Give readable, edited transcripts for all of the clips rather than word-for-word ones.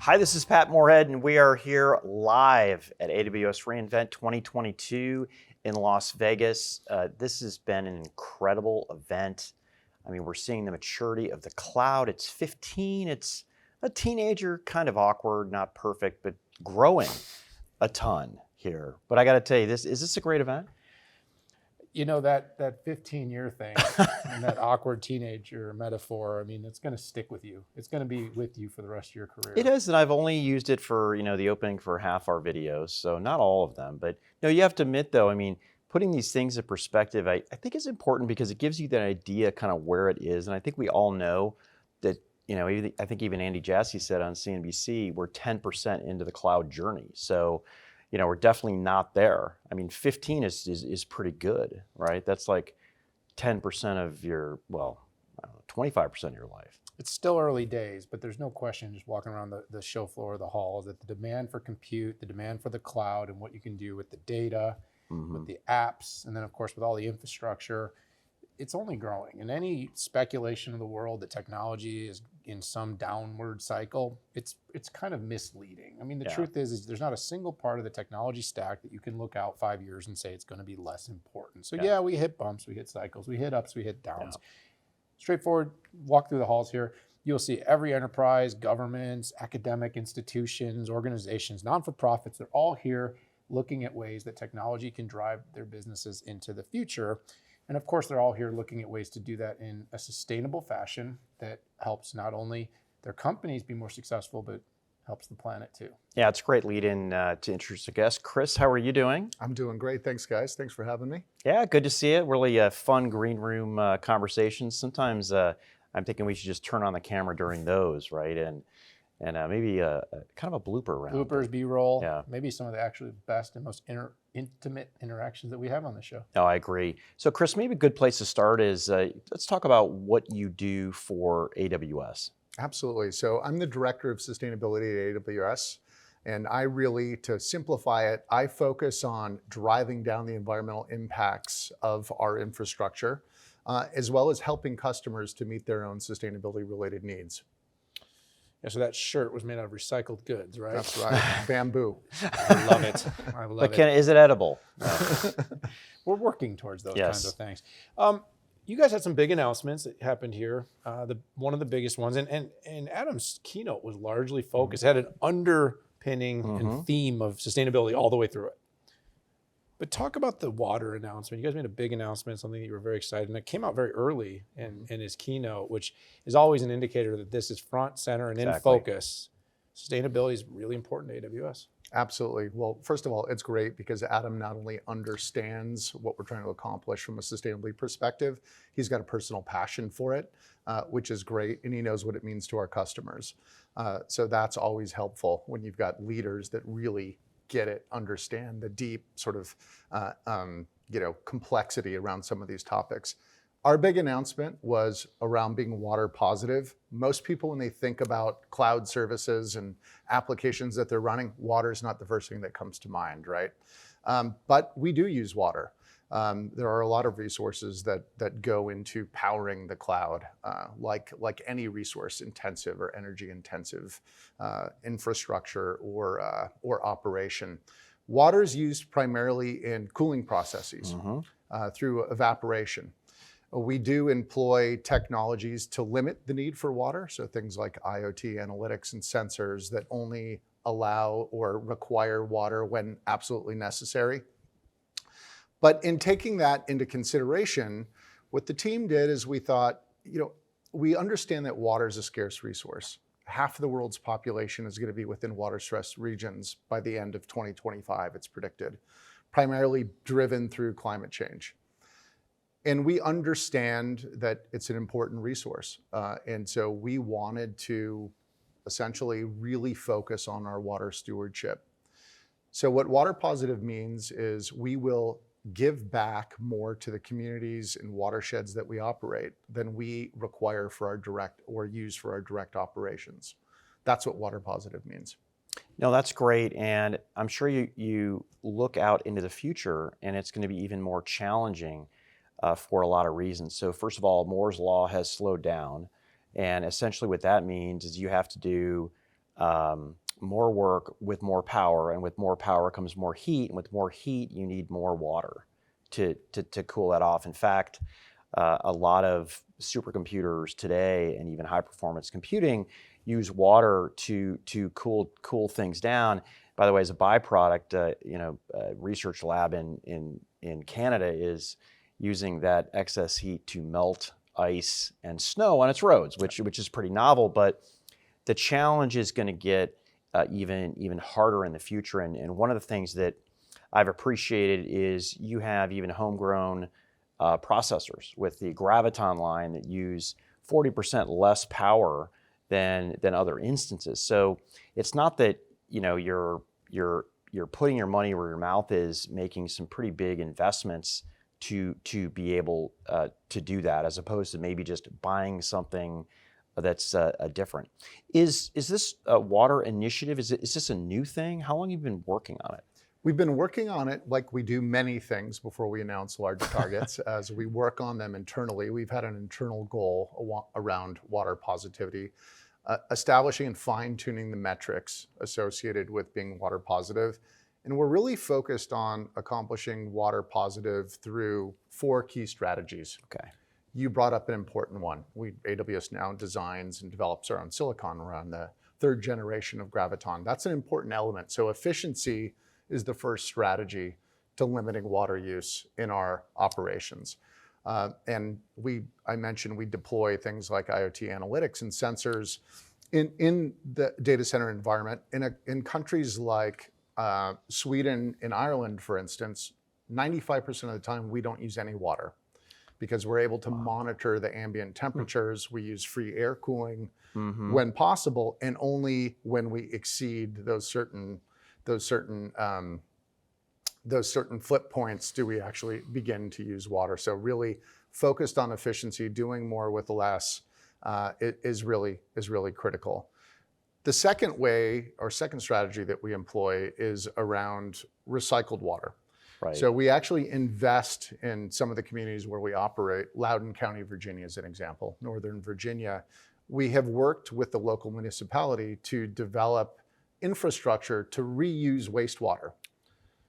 Hi, this is Pat Moorhead, and we are here live at AWS reInvent 2022 in Las Vegas. This has been an incredible event. I mean, we're seeing the maturity of the cloud. It's 15, it's a teenager, kind of awkward, not perfect, but growing a ton here. But I gotta tell you, is this a great event? You know, that 15-year thing and that awkward teenager metaphor, I mean, it's going to stick with you. It's going to be with you for the rest of your career. It is, and I've only used it for, the opening for half our videos, so not all of them. But you have to admit, though, I mean, putting these things in perspective, I think is important because it gives you that idea kind of where it is. And I think we all know that, I think even Andy Jassy said on CNBC, we're 10% into the cloud journey. So, we're definitely not there. I mean, 15 is pretty good, right? That's like 10% of your, 25% of your life. It's still early days, but there's no question just walking around the show floor, the halls, that the demand for compute, the demand for the cloud and what you can do with the data, with the apps, and then of course with all the infrastructure, it's only growing. And any speculation of the world that technology is in some downward cycle, it's kind of misleading. I mean, the truth is there's not a single part of the technology stack that you can look out 5 years and say it's going to be less important. So yeah, we hit bumps, we hit cycles, we hit ups, we hit downs. Straightforward, walk through the halls here. You'll see every enterprise, governments, academic institutions, organizations, non-for-profits, they're all here looking at ways that technology can drive their businesses into the future. And of course, they're all here looking at ways to do that in a sustainable fashion that helps not only their companies be more successful, but helps the planet too. Yeah, it's a great lead in to introduce a guest. Chris, how are you doing? I'm doing great. Thanks, guys. Thanks for having me. Yeah, good to see it. Really fun green room conversations. Sometimes I'm thinking we should just turn on the camera during those, right? And maybe kind of a blooper round. Bloopers, B-roll, maybe some of the actually best and most intimate interactions that we have on the show. Oh, I agree. So Chris, maybe a good place to start is let's talk about what you do for AWS. Absolutely. So I'm the Director of Sustainability at AWS. And I really, to simplify it, I focus on driving down the environmental impacts of our infrastructure, as well as helping customers to meet their own sustainability-related needs. Yeah, so that shirt was made out of recycled goods, right? That's right. Bamboo. I love it. I love it. Is it edible? We're working towards those kinds of things. You guys had some big announcements that happened here. One of the biggest ones, and Adam's keynote was largely focused, had an underpinning and theme of sustainability all the way through it. But talk about the water announcement. You guys made a big announcement, something that you were very excited, and it came out very early in his keynote, which is always an indicator that this is front, center, and in focus. Sustainability is really important to AWS. Absolutely. Well, first of all, it's great because Adam not only understands what we're trying to accomplish from a sustainability perspective, he's got a personal passion for it, which is great, and he knows what it means to our customers. So that's always helpful when you've got leaders that really get it, understand the deep sort of complexity around some of these topics. Our big announcement was around being water positive. Most people, when they think about cloud services and applications that they're running, water is not the first thing that comes to mind, right? But we do use water. There are a lot of resources that go into powering the cloud, like any resource intensive or energy intensive infrastructure or operation. Water is used primarily in cooling processes through evaporation. We do employ technologies to limit the need for water, so things like IoT analytics and sensors that only allow or require water when absolutely necessary. But in taking that into consideration, what the team did is we thought, we understand that water is a scarce resource. Half of the world's population is going to be within water-stressed regions by the end of 2025, it's predicted, primarily driven through climate change. And we understand that it's an important resource. And so we wanted to essentially really focus on our water stewardship. So what water positive means is we will give back more to the communities and watersheds that we operate than we require for our direct or use for our direct operations. That's what water positive means. No, that's great. And I'm sure you look out into the future and it's going to be even more challenging for a lot of reasons. So first of all, Moore's law has slowed down. And essentially what that means is you have to do more work with more power, and with more power comes more heat, and with more heat you need more water to cool that off. In fact, a lot of supercomputers today and even high performance computing use water to cool things down. By the way, as a byproduct, a research lab in Canada is using that excess heat to melt ice and snow on its roads, which is pretty novel. But the challenge is going to get even harder in the future. And one of the things that I've appreciated is you have even homegrown processors with the Graviton line that use 40% less power than other instances. So it's not that you're putting your money where your mouth is, making some pretty big investments to be able to do that, as opposed to maybe just buying something that's different. Is this a water initiative? Is this a new thing? How long have you been working on it? We've been working on it like we do many things before we announce larger targets. As we work on them internally, we've had an internal goal around water positivity, establishing and fine-tuning the metrics associated with being water positive. And we're really focused on accomplishing water positive through 4 key strategies. Okay. You brought up an important one. AWS now designs and develops our own silicon around the 3rd generation of Graviton. That's an important element. So efficiency is the first strategy to limiting water use in our operations. And I mentioned we deploy things like IoT analytics and sensors in the data center environment. In countries like Sweden and Ireland, for instance, 95% of the time we don't use any water because we're able to monitor the ambient temperatures. We use free air cooling when possible, and only when we exceed those certain flip points do we actually begin to use water. So really focused on efficiency, doing more with less is really critical. The second way or second strategy that we employ is around recycled water. Right. So we actually invest in some of the communities where we operate. Loudoun County, Virginia is an example. Northern Virginia, we have worked with the local municipality to develop infrastructure to reuse wastewater.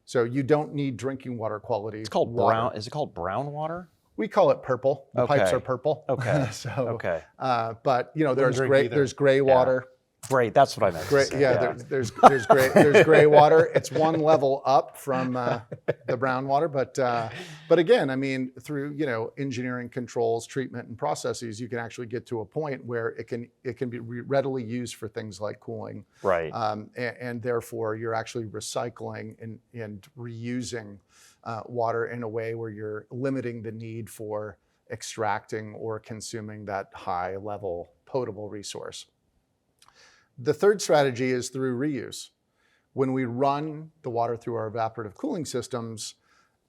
So you don't need drinking water quality. It's called water. brown. Is it called brown water? We call it purple. The Okay. pipes are purple. Okay. So, Okay. but there's drink gray. either. There's gray water. Great. That's what I meant. Gray, to say. yeah, there's gray water. It's one level up from the brown water, but again, I mean, through engineering controls, treatment, and processes, you can actually get to a point where it can be readily used for things like cooling. Right. And therefore, you're actually recycling and reusing water in a way where you're limiting the need for extracting or consuming that high level potable resource. The third strategy is through reuse. When we run the water through our evaporative cooling systems,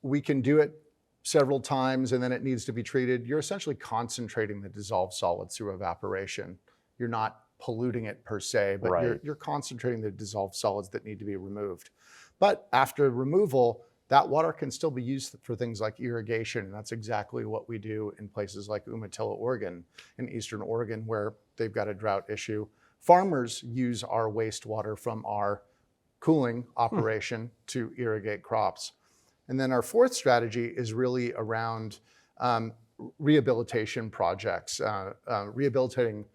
we can do it several times and then it needs to be treated. You're essentially concentrating the dissolved solids through evaporation. You're not polluting it per se, but Right. you're concentrating the dissolved solids that need to be removed. But after removal, that water can still be used for things like irrigation. And that's exactly what we do in places like Umatilla, Oregon, in Eastern Oregon, where they've got a drought issue. Farmers use our wastewater from our cooling operation to irrigate crops. And then our fourth strategy is really around rehabilitation projects, rehabilitating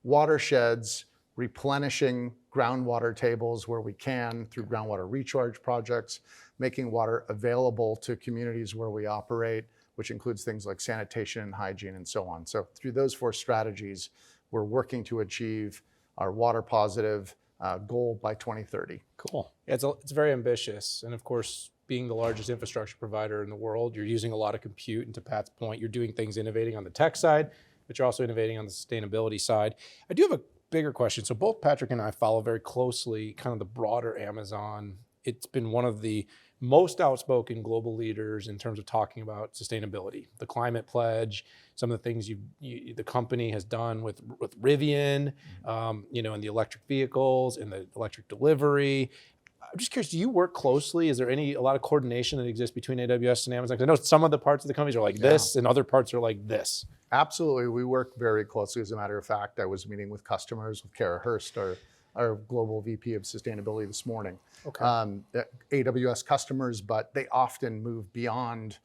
watersheds, replenishing groundwater tables where we can through groundwater recharge projects, making water available to communities where we operate, which includes things like sanitation and hygiene and so on. So through those 4 strategies, we're working to achieve our water positive goal by 2030. Cool. Yeah, it's very ambitious. And of course, being the largest infrastructure provider in the world, you're using a lot of compute. And to Pat's point, you're doing things innovating on the tech side, but you're also innovating on the sustainability side. I do have a bigger question. So both Patrick and I follow very closely kind of the broader Amazon. It's been one of the most outspoken global leaders in terms of talking about sustainability, the climate pledge, some of the things the company has done with Rivian, and the electric vehicles and the electric delivery. I'm just curious, do you work closely? Is there a lot of coordination that exists between AWS and Amazon? 'Cause I know some of the parts of the companies are like this and other parts are like this. Absolutely, we work very closely. As a matter of fact, I was meeting with customers with Kara Hurst, our our global VP of sustainability this morning. Okay. AWS customers, but they often move beyond,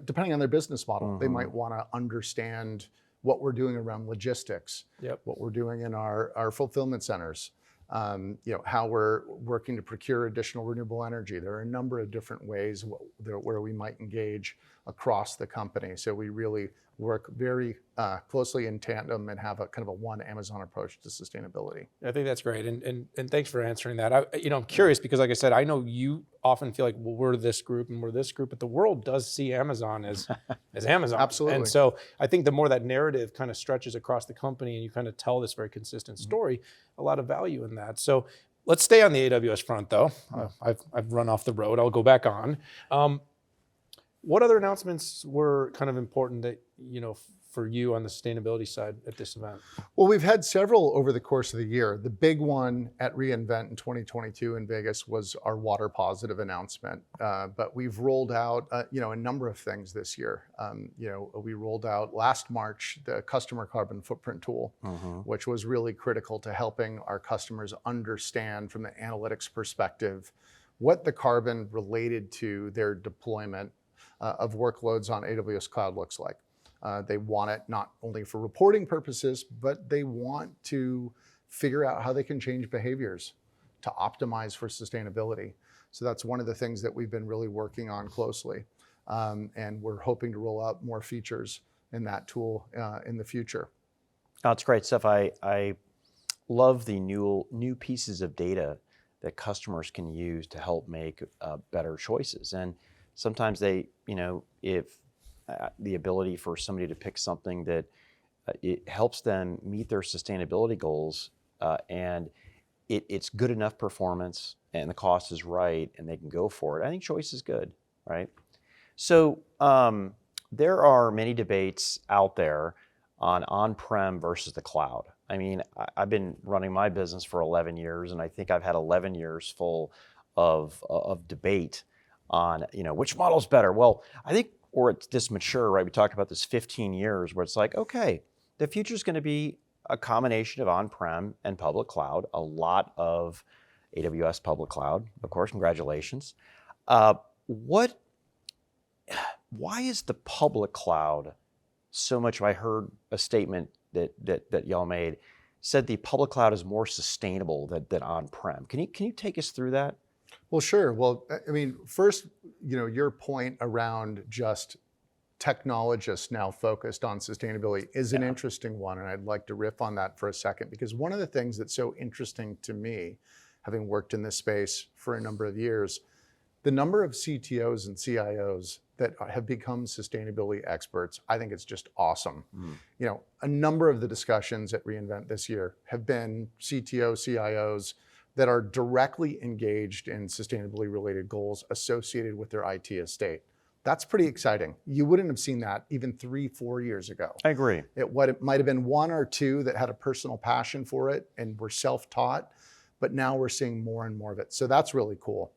depending on their business model. They might want to understand what we're doing around logistics, Yep. what we're doing in our fulfillment centers, how we're working to procure additional renewable energy. There are a number of different ways where we might engage across the company. So we really work very closely in tandem and have a kind of a one Amazon approach to sustainability. I think that's great, and thanks for answering that. I'm curious because, like I said, I know you often feel like, well, we're this group and we're this group, but the world does see Amazon as Amazon. Absolutely. And so I think the more that narrative kind of stretches across the company and you kind of tell this very consistent story, a lot of value in that. So let's stay on the AWS front, though. I've run off the road. I'll go back on. What other announcements were kind of important that, for you on the sustainability side at this event? Well, we've had several over the course of the year. The big one at reInvent in 2022 in Vegas was our water positive announcement. But we've rolled out, a number of things this year. We rolled out last March the customer carbon footprint tool, which was really critical to helping our customers understand from the analytics perspective what the carbon related to their deployment of workloads on AWS Cloud looks like. They want it not only for reporting purposes, but they want to figure out how they can change behaviors to optimize for sustainability. So that's one of the things that we've been really working on closely. And we're hoping to roll out more features in that tool in the future. Oh, it's great stuff. I love the new pieces of data that customers can use to help make better choices. And sometimes they, if the ability for somebody to pick something that it helps them meet their sustainability goals and it's good enough performance and the cost is right and they can go for it, I think choice is good, right? So there are many debates out there on-prem versus the cloud. I mean, I've been running my business for 11 years and I think I've had 11 years full of debate on, which model's better. Well, I think we're at this mature, right? We talked about this 15 years where it's like, okay, the future is going to be a combination of on-prem and public cloud, a lot of AWS public cloud, of course, congratulations. Why is the public cloud so much? I heard a statement that y'all made, said the public cloud is more sustainable than on-prem. Can you take us through that? Well, sure. Well, I mean, first, your point around just technologists now focused on sustainability is an interesting one. And I'd like to riff on that for a second, because one of the things that's so interesting to me, having worked in this space for a number of years, the number of CTOs and CIOs that have become sustainability experts, I think it's just awesome. A number of the discussions at reInvent this year have been CTO, CIOs that are directly engaged in sustainability related goals associated with their IT estate. That's pretty exciting. You wouldn't have seen that even 3-4 years ago. I agree. It might have been one or two that had a personal passion for it and were self-taught, but now we're seeing more and more of it. So that's really cool.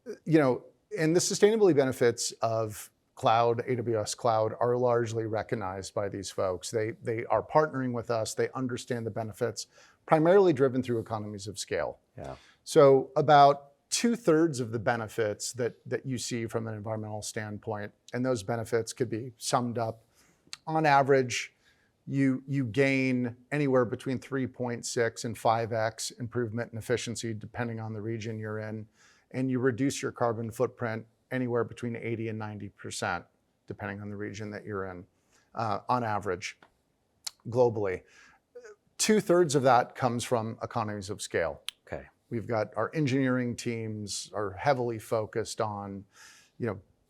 And the sustainability benefits of cloud, AWS cloud, are largely recognized by these folks. They are partnering with us. They understand the benefits, primarily driven through economies of scale. Yeah. So about 2/3 of the benefits that you see from an environmental standpoint, and those benefits could be summed up, on average, you gain anywhere between 3.6 and 5x improvement in efficiency, depending on the region you're in, and you reduce your carbon footprint anywhere between 80 and 90%, depending on the region that you're in, on average, globally. 2/3 of that comes from economies of scale. Okay. We've got our engineering teams are heavily focused on,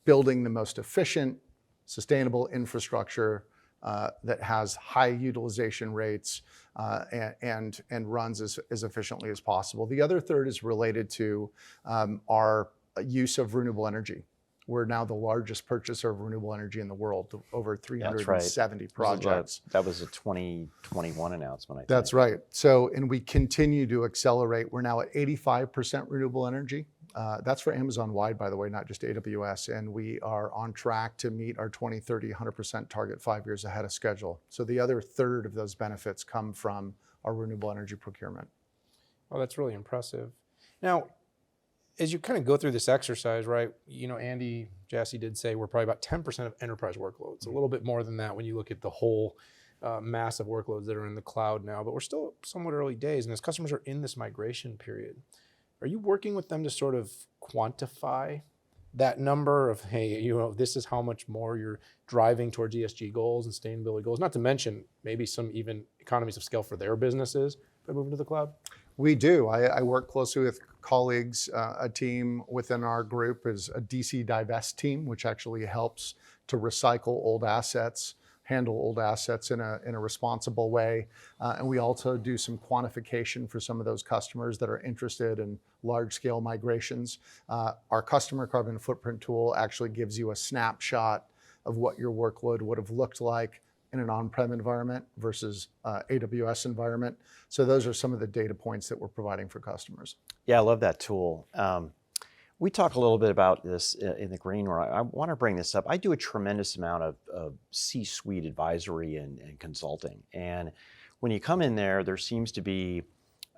building the most efficient, sustainable infrastructure that has high utilization rates and runs as efficiently as possible. The other third is related to our use of renewable energy. We're now the largest purchaser of renewable energy in the world, over 370 projects. That was a 2021 announcement, I think. That's right. So, and we continue to accelerate. We're now at 85% renewable energy. That's for Amazon wide, by the way, not just AWS. And we are on track to meet our 2030 100% target 5 years ahead of schedule. So the other third of those benefits come from our renewable energy procurement. Oh, that's really impressive. Now, as you kind of go through this exercise, right, Andy Jassy did say we're probably about 10% of enterprise workloads, a little bit more than that when you look at the whole massive workloads that are in the cloud now, but we're still somewhat early days. And as customers are in this migration period, are you working with them to sort of quantify that number of, hey, this is how much more you're driving towards ESG goals and sustainability goals, not to mention maybe some even economies of scale for their businesses by moving to the cloud? We do. I work closely with colleagues. A team within our group is a DC divest team, which actually helps to recycle old assets, handle old assets in a responsible way. And we also do some quantification for some of those customers that are interested in large-scale migrations. Our customer carbon footprint tool actually gives you a snapshot of what your workload would have looked like in an on-prem environment versus AWS environment. So those are some of the data points that we're providing for customers. Yeah, I love that tool. We talk a little bit about this in the green room. I want to bring this up. I do a tremendous amount of C-suite advisory and consulting. And when you come in there, there seems to be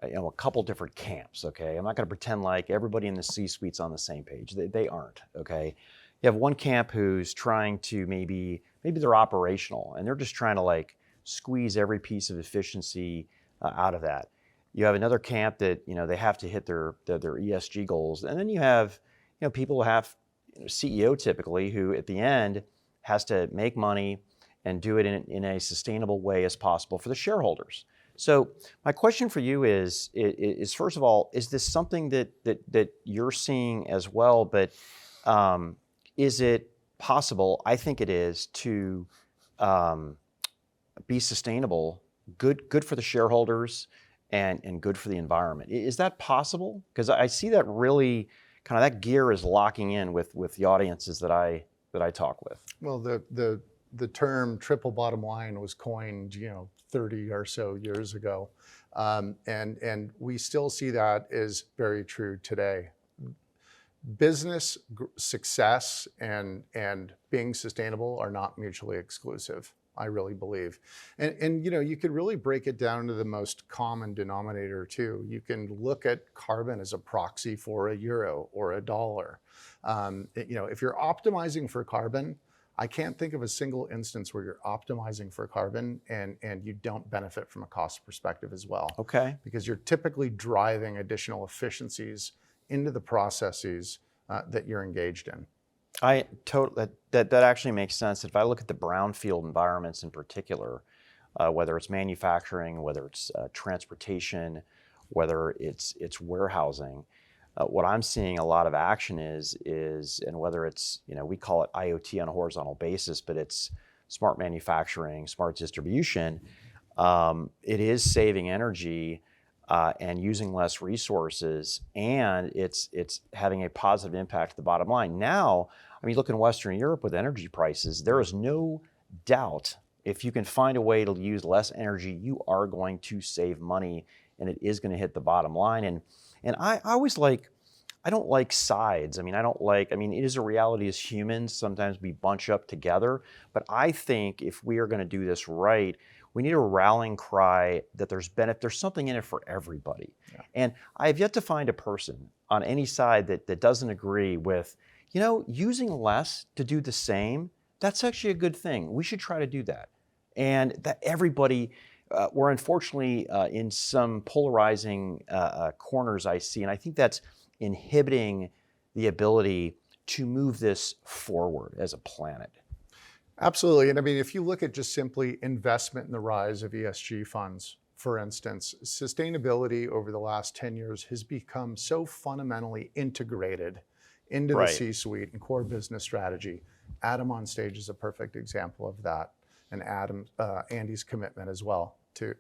a couple different camps, okay? I'm not going to pretend like everybody in the C-suite's on the same page. They aren't, okay? You have one camp who's trying to maybe they're operational and they're just trying to like squeeze every piece of efficiency out of that. You have another camp that they have to hit their ESG goals, and then you have people who have CEO typically who at the end has to make money and do it in a sustainable way as possible for the shareholders. So my question for you is first of all, is this something that you're seeing as well? But is it possible? I think it is to be sustainable, good for the shareholders, and good for the environment. Is that possible? Because I see that really kind of that gear is locking in with the audiences that I talk with. Well, the term triple bottom line was coined 30 or so years ago, and we still see that as very true today. Business success and being sustainable are not mutually exclusive, I really believe. And you could really break it down to the most common denominator too. You can look at carbon as a proxy for a euro or a dollar. If you're optimizing for carbon, I can't think of a single instance where you're optimizing for carbon and you don't benefit from a cost perspective as well. Okay. Because you're typically driving additional efficiencies into the processes that you're engaged in. That actually makes sense. If I look at the brownfield environments in particular, whether it's manufacturing, whether it's transportation, whether it's warehousing, what I'm seeing a lot of action is and whether it's we call it IoT on a horizontal basis, but it's smart manufacturing, smart distribution. It is saving energy. And using less resources, and it's having a positive impact to the bottom line. Now, look in Western Europe with energy prices, there is no doubt if you can find a way to use less energy, you are going to save money, and it is going to hit the bottom line. And I always I don't like sides. It is a reality as humans, sometimes we bunch up together, but I think if we are going to do this right, we need a rallying cry that there's something in it for everybody. Yeah. And I have yet to find a person on any side that doesn't agree with, using less to do the same, that's actually a good thing. We should try to do that. And that everybody, we're unfortunately in some polarizing corners I see, and I think that's inhibiting the ability to move this forward as a planet. Absolutely. And if you look at just simply investment in the rise of ESG funds, for instance, sustainability over the last 10 years has become so fundamentally integrated into the C-suite and core business strategy. Adam on stage is a perfect example of that, and Andy's commitment as well to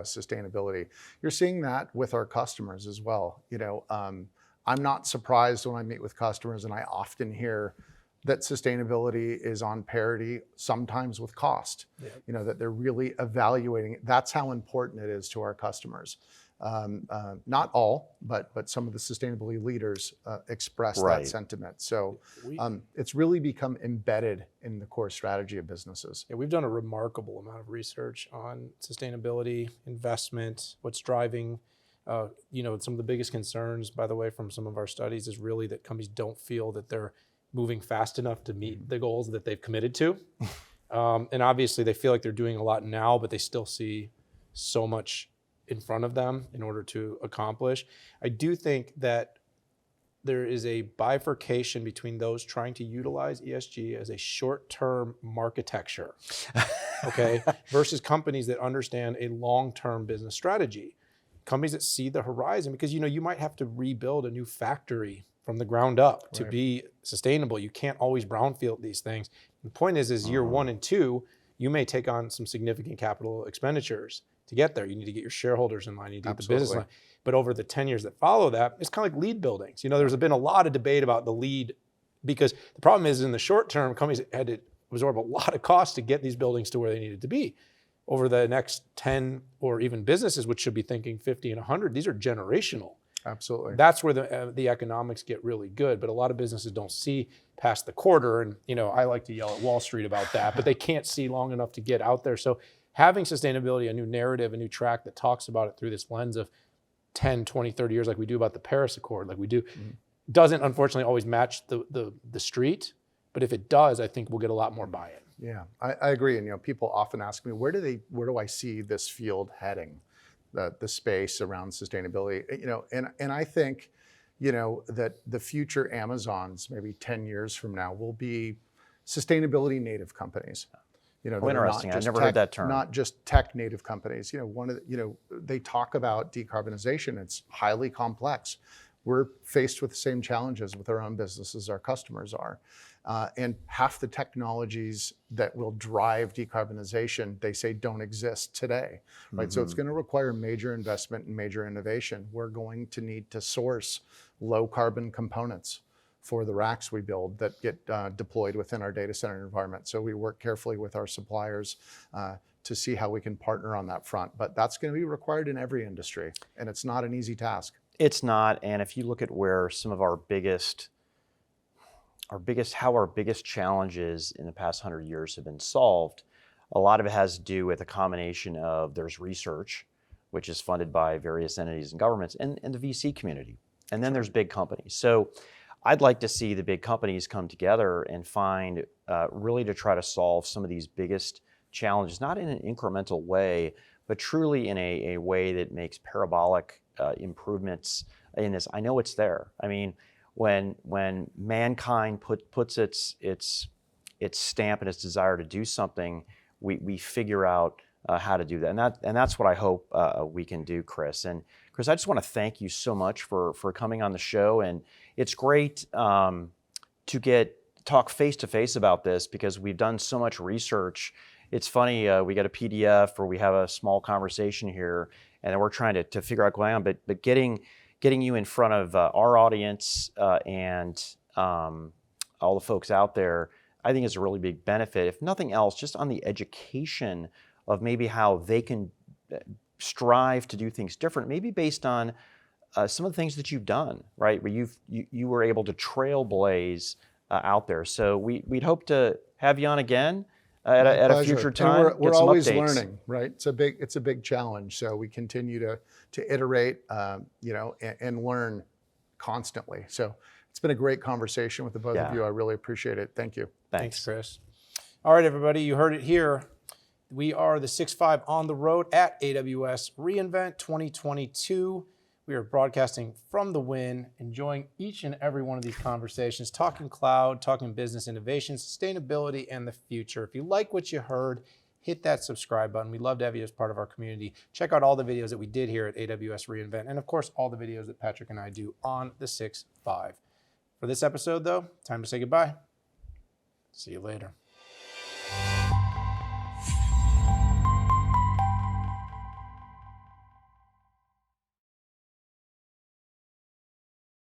sustainability. You're seeing that with our customers as well. I'm not surprised when I meet with customers and I often hear that sustainability is on parity, sometimes with cost. Yep. That they're really evaluating it. That's how important it is to our customers. Not all, but some of the sustainability leaders express that sentiment. So it's really become embedded in the core strategy of businesses. Yeah, we've done a remarkable amount of research on sustainability, investment, what's driving Some of the biggest concerns, by the way, from some of our studies is really that companies don't feel that they're moving fast enough to meet the goals that they've committed to. And obviously they feel like they're doing a lot now, but they still see so much in front of them in order to accomplish. I do think that there is a bifurcation between those trying to utilize ESG as a short-term marketecture, okay, versus companies that understand a long-term business strategy. Companies that see the horizon, because you might have to rebuild a new factory from the ground up to be sustainable. You can't always brownfield these things. The point is year 1 and 2, you may take on some significant capital expenditures to get there. You need to get your shareholders in line, you need to get the business line. But over the 10 years that follow that, it's kind of like lead buildings. There's been a lot of debate about the lead, because the problem is in the short term, companies had to absorb a lot of costs to get these buildings to where they needed to be. Over the next 10, or even businesses, which should be thinking 50 and 100, these are generational. Absolutely. That's where the economics get really good. But a lot of businesses don't see past the quarter. And, I like to yell at Wall Street about that, but they can't see long enough to get out there. So having sustainability, a new narrative, a new track that talks about it through this lens of 10, 20, 30 years, like we do about the Paris Accord, like we do, doesn't unfortunately always match the street. But if it does, I think we'll get a lot more buy-in. Yeah, I agree. And people often ask me, where do I see this field heading, the space around sustainability? And I think, that the future Amazons, maybe 10 years from now, will be sustainability native companies. Interesting. I've never heard that term. Not just tech native companies. They talk about decarbonization. It's highly complex. We're faced with the same challenges with our own business as our customers are. And half the technologies that will drive decarbonization, they say, don't exist today, right? So it's going to require major investment and major innovation. We're going to need to source low carbon components for the racks we build that get deployed within our data center environment. So we work carefully with our suppliers to see how we can partner on that front. But that's going to be required in every industry, and it's not an easy task. It's not. And if you look at where some of our biggest challenges in the past 100 years have been solved, a lot of it has to do with a combination of there's research, which is funded by various entities and governments, and the VC community. And then there's big companies. So I'd like to see the big companies come together and find really to try to solve some of these biggest challenges, not in an incremental way, but truly in a way that makes parabolic improvements in this. I know it's there. I mean, when mankind puts its stamp and its desire to do something, we figure out how to do that, and that's what I hope we can do, Chris. And Chris, I just want to thank you so much for coming on the show, and it's great to talk face to face about this because we've done so much research. It's funny, we get a PDF or we have a small conversation here, and then we're trying to figure out what's going on, but getting you in front of our audience and all the folks out there, I think is a really big benefit. If nothing else, just on the education of maybe how they can strive to do things different, maybe based on some of the things that you've done, right? Where you were able to trailblaze out there. So we'd hope to have you on again at a future time. And we're always learning, right? It's a big challenge. So we continue to iterate, and learn constantly. So it's been a great conversation with the both of you. I really appreciate it. Thank you. Thanks, Chris. All right, everybody, you heard it here. We are the 6.5 on the road at AWS reInvent 2022. We are broadcasting from the Win, enjoying each and every one of these conversations, talking cloud, talking business innovation, sustainability, and the future. If you like what you heard, hit that subscribe button. We'd love to have you as part of our community. Check out all the videos that we did here at AWS reInvent, and of course, all the videos that Patrick and I do on the 6.5. For this episode, though, time to say goodbye. See you later.